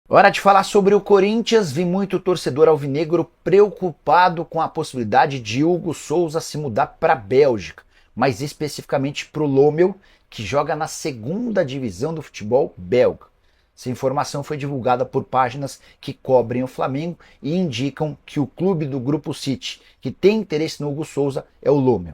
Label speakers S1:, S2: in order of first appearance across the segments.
S1: Hora de falar sobre o Corinthians. Vi muito torcedor alvinegro preocupado com a possibilidade de Hugo Souza se mudar para a Bélgica, mais especificamente para o Lommel, que joga na segunda divisão do futebol belga. Essa informação foi divulgada por páginas que cobrem o Flamengo e indicam que o clube do Grupo City que tem interesse no Hugo Souza é o Lommel.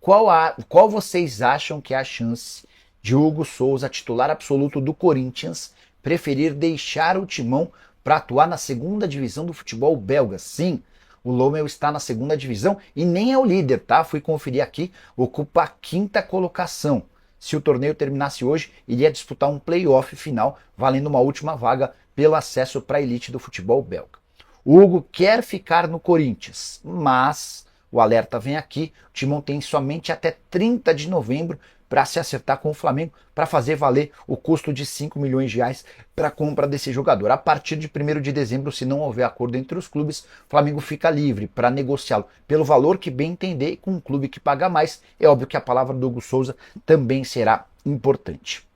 S1: Qual vocês acham que é a chance de Hugo Souza, titular absoluto do Corinthians, preferir deixar o timão para atuar na segunda divisão do futebol belga? Sim, o Lommel está na segunda divisão e nem é o líder, tá? Fui conferir aqui, ocupa a quinta colocação. Se o torneio terminasse hoje, iria disputar um play-off final, valendo uma última vaga pelo acesso para a elite do futebol belga. O Hugo quer ficar no Corinthians, mas o alerta vem aqui, o Timão tem somente até 30 de novembro para se acertar com o Flamengo, para fazer valer o custo de 5 milhões de reais para a compra desse jogador. A partir de 1º de dezembro, se não houver acordo entre os clubes, o Flamengo fica livre para negociá-lo pelo valor que bem entender, e com um clube que paga mais. É óbvio que a palavra do Hugo Souza também será importante.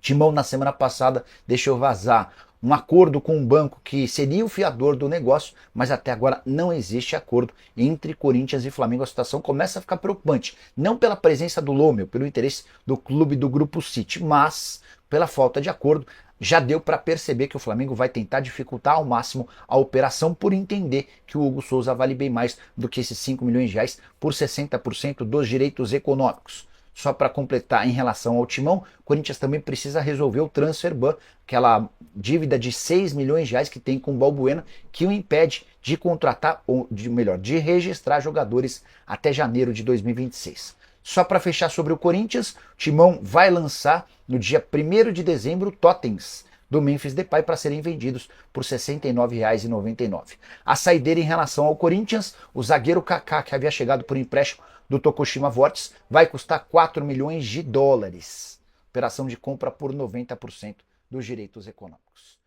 S1: Timão, na semana passada, deixou vazar um acordo com um banco que seria o fiador do negócio, mas até agora não existe acordo entre Corinthians e Flamengo. A situação começa a ficar preocupante, não pela presença do Lommel, pelo interesse do clube do Grupo City, mas pela falta de acordo. Já deu para perceber que o Flamengo vai tentar dificultar ao máximo a operação por entender que o Hugo Souza vale bem mais do que esses 5 milhões de reais por 60% dos direitos econômicos. Só para completar, em relação ao Timão, o Corinthians também precisa resolver o transfer ban, aquela dívida de 6 milhões de reais que tem com o Balbuena, que o impede de contratar, ou de registrar jogadores até janeiro de 2026. Só para fechar sobre o Corinthians, o Timão vai lançar no dia 1º de dezembro totens do Memphis Depay para serem vendidos por R$ 69,99. A saideira em relação ao Corinthians, o zagueiro Kaká, que havia chegado por empréstimo do Tokushima Vortis, vai custar 4 milhões de dólares. Operação de compra por 90% dos direitos econômicos.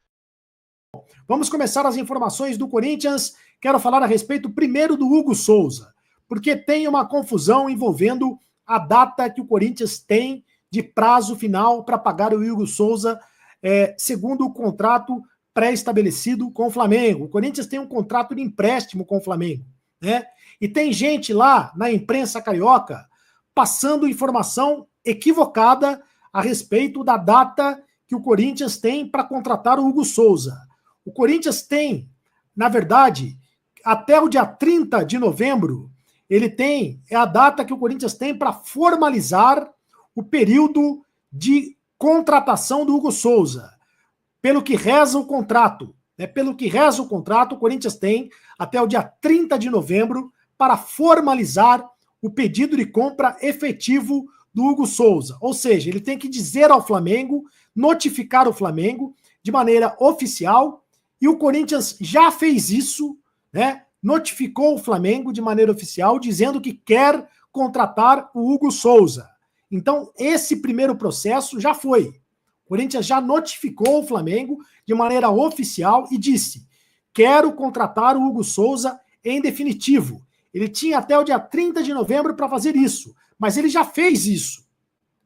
S2: Vamos começar as informações do Corinthians. Quero falar a respeito primeiro do Hugo Souza, porque tem uma confusão envolvendo a data que o Corinthians tem de prazo final para pagar o Hugo Souza, segundo o contrato pré-estabelecido com o Flamengo. O Corinthians tem um contrato de empréstimo com o Flamengo, né? E tem gente lá na imprensa carioca passando informação equivocada a respeito da data que o Corinthians tem para contratar o Hugo Souza. O Corinthians tem, na verdade, até o dia 30 de novembro, é a data que o Corinthians tem para formalizar o período de contratação do Hugo Souza. Pelo que reza o contrato, o Corinthians tem até o dia 30 de novembro para formalizar o pedido de compra efetivo do Hugo Souza. Ou seja, ele tem que dizer ao Flamengo, notificar o Flamengo de maneira oficial, e o Corinthians já fez isso, né? Notificou o Flamengo de maneira oficial, dizendo que quer contratar o Hugo Souza. Então, esse primeiro processo já foi. O Corinthians já notificou o Flamengo de maneira oficial e disse: quero contratar o Hugo Souza em definitivo. Ele tinha até o dia 30 de novembro para fazer isso, mas ele já fez isso,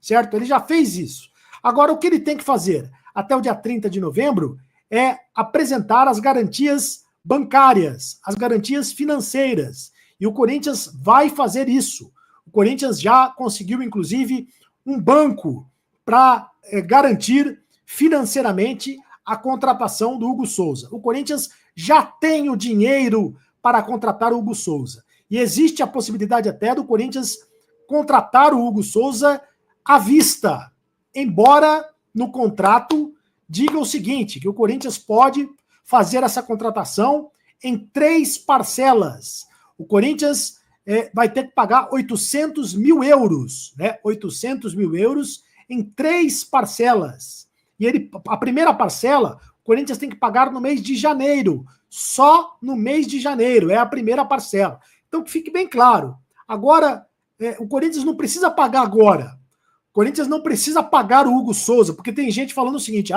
S2: certo? Ele já fez isso. Agora, o que ele tem que fazer até o dia 30 de novembro é apresentar as garantias bancárias, as garantias financeiras. E o Corinthians vai fazer isso. O Corinthians já conseguiu, inclusive, um banco para garantir financeiramente a contratação do Hugo Souza. O Corinthians já tem o dinheiro para contratar o Hugo Souza. E existe a possibilidade até do Corinthians contratar o Hugo Souza à vista, embora no contrato diga o seguinte, que o Corinthians pode fazer essa contratação em 3 parcelas. O Corinthians vai ter que pagar 800 mil euros, né? 800 mil euros em 3 parcelas. E a primeira parcela, o Corinthians tem que pagar no mês de janeiro. Só no mês de janeiro, é a primeira parcela. Então, que fique bem claro. Agora, o Corinthians não precisa pagar agora. O Corinthians não precisa pagar o Hugo Souza, porque tem gente falando o seguinte,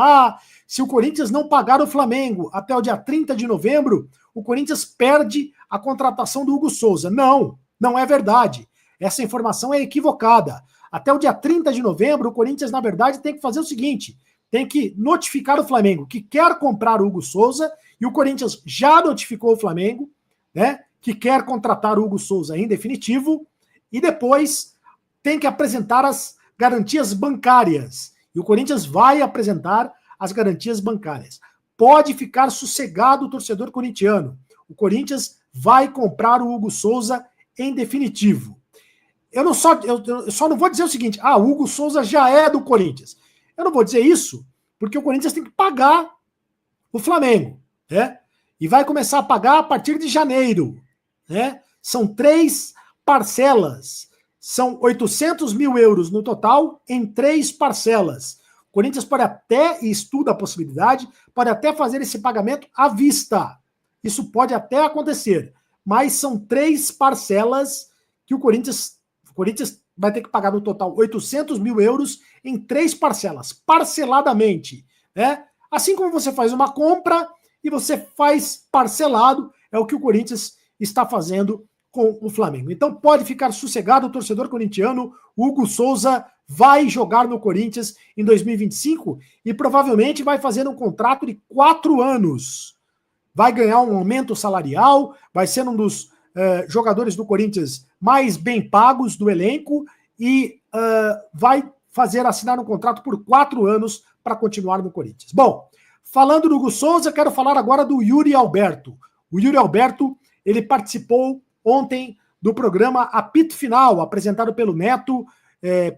S2: se o Corinthians não pagar o Flamengo até o dia 30 de novembro, o Corinthians perde a contratação do Hugo Souza. Não, não é verdade. Essa informação é equivocada. Até o dia 30 de novembro, o Corinthians, na verdade, tem que fazer o seguinte, tem que notificar o Flamengo que quer comprar o Hugo Souza, e o Corinthians já notificou o Flamengo, né, que quer contratar o Hugo Souza em definitivo, e depois tem que apresentar as garantias bancárias. E o Corinthians vai apresentar as garantias bancárias. Pode ficar sossegado o torcedor corintiano. O Corinthians vai comprar o Hugo Souza em definitivo. Eu só não vou dizer o seguinte: o Hugo Souza já é do Corinthians. Eu não vou dizer isso, porque o Corinthians tem que pagar o Flamengo, né? E vai começar a pagar a partir de janeiro, né? São 3 parcelas. São 800 mil euros no total em 3 parcelas. O Corinthians pode até, e estuda a possibilidade, pode até fazer esse pagamento à vista. Isso pode até acontecer. Mas são 3 parcelas que o Corinthians vai ter que pagar no total 800 mil euros em 3 parcelas, parceladamente, né? Assim como você faz uma compra e você faz parcelado, é o que o Corinthians está fazendo com o Flamengo. Então pode ficar sossegado o torcedor corintiano, o Hugo Souza vai jogar no Corinthians em 2025 e provavelmente vai fazer um contrato de 4 anos. Vai ganhar um aumento salarial, vai ser um dos jogadores do Corinthians mais bem pagos do elenco e vai fazer assinar um contrato por 4 anos para continuar no Corinthians. Bom, falando do Hugo Souza, quero falar agora do Yuri Alberto. O Yuri Alberto, ele participou ontem do programa Apito Final, apresentado pelo Neto,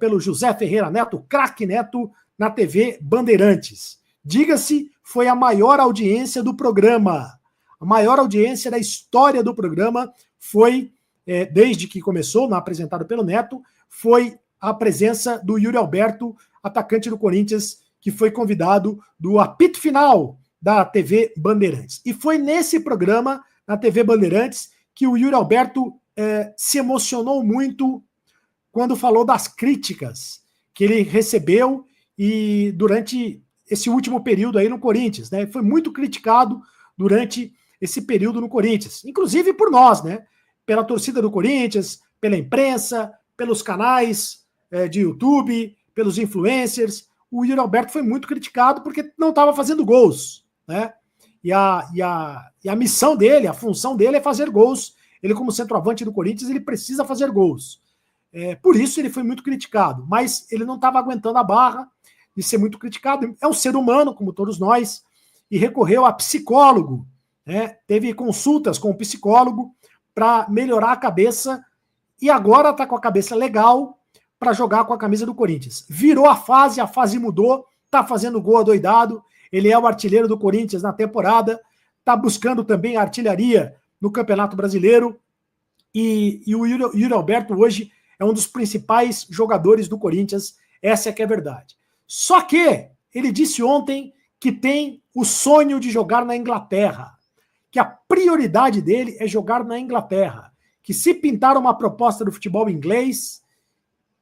S2: pelo José Ferreira Neto, craque Neto, na TV Bandeirantes. Diga-se, foi a maior audiência do programa. A maior audiência da história do programa foi, desde que começou, apresentado pelo Neto, foi a presença do Yuri Alberto, atacante do Corinthians, que foi convidado do Apito Final da TV Bandeirantes. E foi nesse programa, na TV Bandeirantes, que o Yuri Alberto se emocionou muito quando falou das críticas que ele recebeu e durante esse último período aí no Corinthians, né? Foi muito criticado durante esse período no Corinthians, inclusive por nós, né? Pela torcida do Corinthians, pela imprensa, pelos canais de YouTube, pelos influencers. O Yuri Alberto foi muito criticado porque não estava fazendo gols, né? E a missão dele, a função dele é fazer gols. Ele, como centroavante do Corinthians, ele precisa fazer gols. Por isso ele foi muito criticado, mas ele não estava aguentando a barra de ser muito criticado. É um ser humano, como todos nós, e recorreu a psicólogo, né? Teve consultas com o psicólogo para melhorar a cabeça e agora está com a cabeça legal para jogar com a camisa do Corinthians. Virou a fase mudou, está fazendo gol adoidado, ele é o artilheiro do Corinthians na temporada, está buscando também a artilharia no Campeonato Brasileiro e o Yuri Alberto hoje é um dos principais jogadores do Corinthians, essa é que é a verdade. Só que ele disse ontem que tem o sonho de jogar na Inglaterra, que a prioridade dele é jogar na Inglaterra, que se pintar uma proposta do futebol inglês,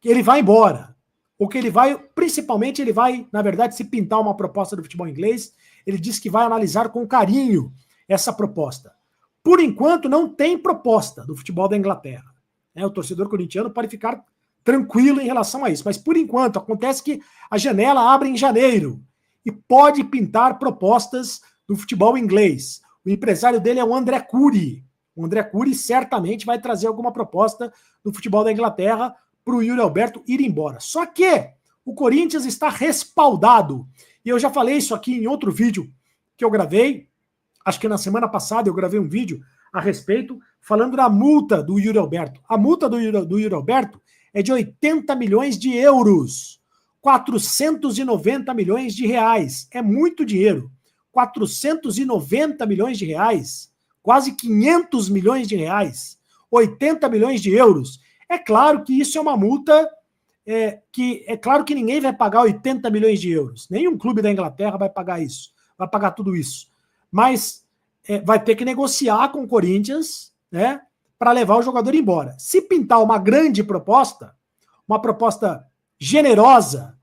S2: ele vai embora. Ou que ele vai, principalmente ele vai, na verdade, se pintar uma proposta do futebol inglês, ele diz que vai analisar com carinho essa proposta. Por enquanto, não tem proposta do futebol da Inglaterra. O torcedor corintiano pode ficar tranquilo em relação a isso. Mas, por enquanto, acontece que a janela abre em janeiro e pode pintar propostas do futebol inglês. O empresário dele é o André Curi. O André Curi certamente vai trazer alguma proposta do futebol da Inglaterra para o Yuri Alberto ir embora. Só que o Corinthians está respaldado. E eu já falei isso aqui em outro vídeo que eu gravei. Acho que na semana passada eu gravei um vídeo a respeito, falando da multa do Yuri Alberto. A multa do Yuri Alberto é de 80 milhões de euros. 490 milhões de reais. É muito dinheiro. 490 milhões de reais. Quase 500 milhões de reais. 80 milhões de euros. É claro que isso é uma multa que é claro que ninguém vai pagar 80 milhões de euros. Nenhum clube da Inglaterra vai pagar isso. Vai pagar tudo isso. Mas vai ter que negociar com o Corinthians, né, para levar o jogador embora. Se pintar uma grande proposta, uma proposta generosa,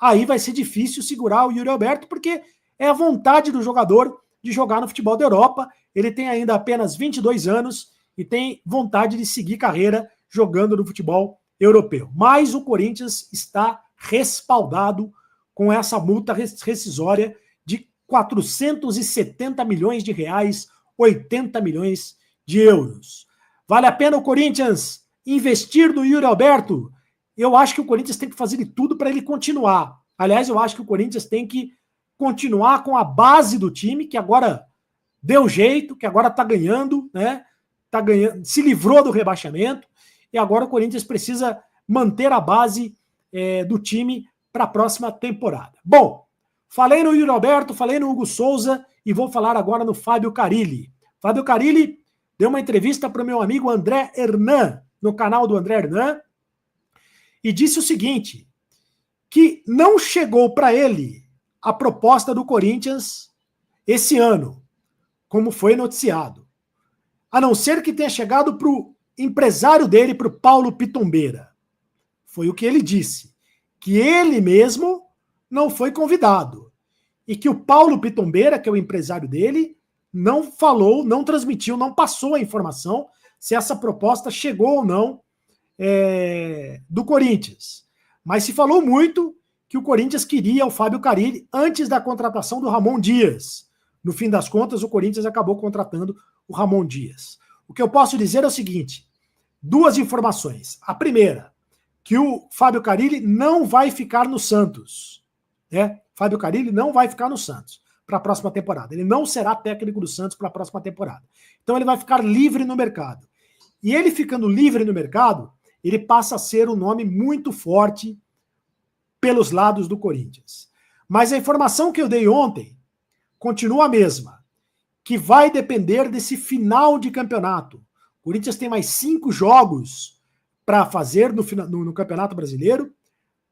S2: aí vai ser difícil segurar o Yuri Alberto, porque é a vontade do jogador de jogar no futebol da Europa. Ele tem ainda apenas 22 anos e tem vontade de seguir carreira jogando no futebol europeu. Mas o Corinthians está respaldado com essa multa rescisória de 470 milhões de reais, 80 milhões de euros. Vale a pena o Corinthians investir no Yuri Alberto? Eu acho que o Corinthians tem que fazer de tudo para ele continuar. Aliás, eu acho que o Corinthians tem que continuar com a base do time, que agora deu jeito, que agora está ganhando, né? Tá ganhando, se livrou do rebaixamento, e agora o Corinthians precisa manter a base do time para a próxima temporada. Bom, falei no Yuri Alberto, falei no Hugo Souza e vou falar agora no Fábio Carille. Fábio Carille deu uma entrevista para o meu amigo André Hernan, no canal do André Hernan, e disse o seguinte, que não chegou para ele a proposta do Corinthians esse ano, como foi noticiado, a não ser que tenha chegado para o empresário dele, para o Paulo Pitombeira. Foi o que ele disse, que ele mesmo não foi convidado e que o Paulo Pitombeira, que é o empresário dele, não falou, não transmitiu, não passou a informação se essa proposta chegou ou não do Corinthians. Mas se falou muito que o Corinthians queria o Fábio Carille antes da contratação do Ramon Dias. No fim das contas, o Corinthians acabou contratando o Ramon Dias. O que eu posso dizer é o seguinte, duas informações. A primeira, que o Fábio Carille não vai ficar no Santos. Fábio Carille não vai ficar no Santos para a próxima temporada. Ele não será técnico do Santos para a próxima temporada. Então ele vai ficar livre no mercado. E ele ficando livre no mercado, ele passa a ser um nome muito forte pelos lados do Corinthians. Mas a informação que eu dei ontem continua a mesma, que vai depender desse final de campeonato. O Corinthians tem mais 5 jogos para fazer no Campeonato Brasileiro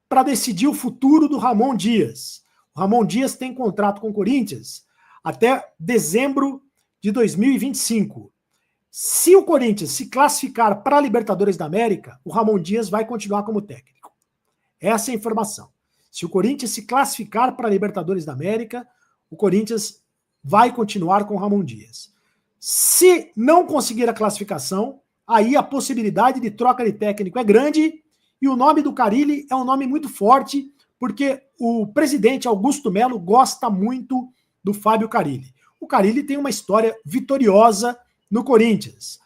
S2: para decidir o futuro do Ramon Dias. O Ramon Dias tem contrato com o Corinthians até dezembro de 2025. Se o Corinthians se classificar para a Libertadores da América, o Ramon Dias vai continuar como técnico. Essa é a informação. Se o Corinthians se classificar para a Libertadores da América, o Corinthians vai continuar com o Ramon Dias. Se não conseguir a classificação, aí a possibilidade de troca de técnico é grande e o nome do Carille é um nome muito forte, porque o presidente Augusto Melo gosta muito do Fábio Carille. O Carille tem uma história vitoriosa no Corinthians.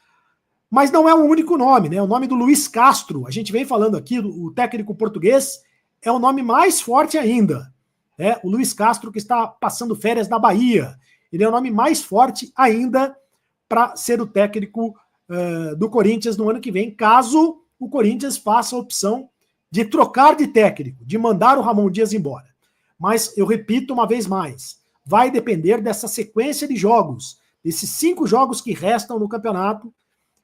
S2: Mas não é o único nome, né? O nome do Luiz Castro, a gente vem falando aqui, o técnico português, é o nome mais forte ainda. O Luiz Castro, que está passando férias na Bahia. Ele é o nome mais forte ainda para ser o técnico do Corinthians no ano que vem, caso o Corinthians faça a opção de trocar de técnico, de mandar o Ramon Dias embora. Mas, eu repito uma vez mais, vai depender dessa sequência de jogos, desses 5 jogos que restam no campeonato,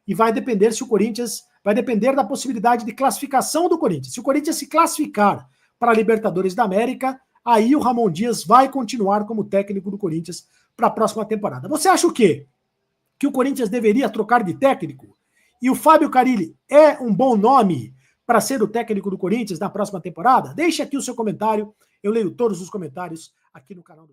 S2: e vai depender se o Corinthians, vai depender da possibilidade de classificação do Corinthians. Se o Corinthians se classificar para a Libertadores da América, aí o Ramon Dias vai continuar como técnico do Corinthians para a próxima temporada. Você acha o quê? Que o Corinthians deveria trocar de técnico? E o Fábio Carille é um bom nome para ser o técnico do Corinthians na próxima temporada? Deixe aqui o seu comentário, eu leio todos os comentários aqui no canal do